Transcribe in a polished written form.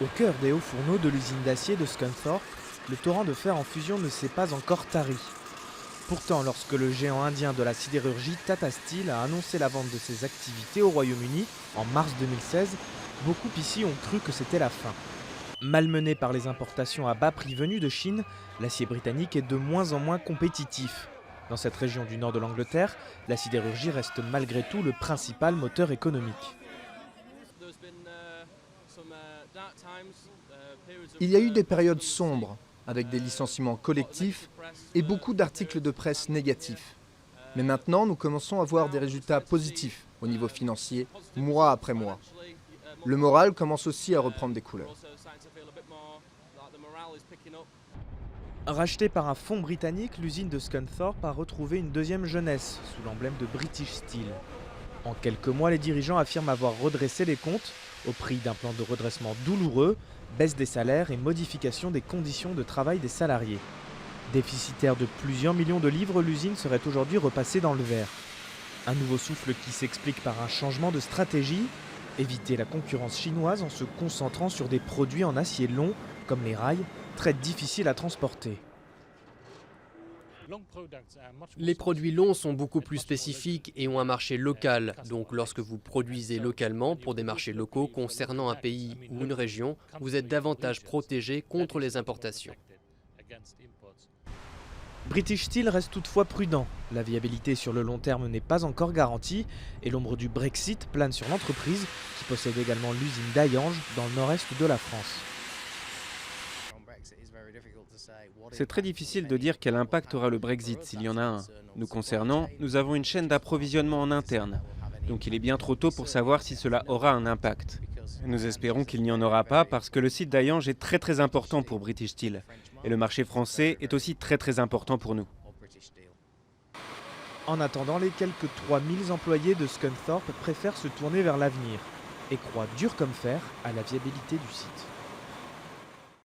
Au cœur des hauts fourneaux de l'usine d'acier de Scunthorpe, le torrent de fer en fusion ne s'est pas encore tari. Pourtant, lorsque le géant indien de la sidérurgie Tata Steel a annoncé la vente de ses activités au Royaume-Uni en mars 2016, beaucoup ici ont cru que c'était la fin. Malmené par les importations à bas prix venues de Chine, l'acier britannique est de moins en moins compétitif. Dans cette région du nord de l'Angleterre, la sidérurgie reste malgré tout le principal moteur économique. Il y a eu des périodes sombres, avec des licenciements collectifs et beaucoup d'articles de presse négatifs. Mais maintenant, nous commençons à voir des résultats positifs au niveau financier, mois après mois. Le moral commence aussi à reprendre des couleurs. Rachetée par un fonds britannique, l'usine de Scunthorpe a retrouvé une deuxième jeunesse sous l'emblème de British Steel. En quelques mois, les dirigeants affirment avoir redressé les comptes au prix d'un plan de redressement douloureux, baisse des salaires et modification des conditions de travail des salariés. Déficitaire de plusieurs millions de livres, l'usine serait aujourd'hui repassée dans le vert. Un nouveau souffle qui s'explique par un changement de stratégie, éviter la concurrence chinoise en se concentrant sur des produits en acier long, comme les rails, très difficiles à transporter. Les produits longs sont beaucoup plus spécifiques et ont un marché local. Donc lorsque vous produisez localement pour des marchés locaux concernant un pays ou une région, vous êtes davantage protégé contre les importations. British Steel reste toutefois prudent. La viabilité sur le long terme n'est pas encore garantie et l'ombre du Brexit plane sur l'entreprise qui possède également l'usine d'Hayange dans le nord-est de la France. C'est très difficile de dire quel impact aura le Brexit s'il y en a un. Nous concernant, nous avons une chaîne d'approvisionnement en interne. Donc il est bien trop tôt pour savoir si cela aura un impact. Nous espérons qu'il n'y en aura pas parce que le site d'Hayange est très important pour British Steel. Et le marché français est aussi très important pour nous. En attendant, les quelques 3000 employés de Scunthorpe préfèrent se tourner vers l'avenir et croient dur comme fer à la viabilité du site.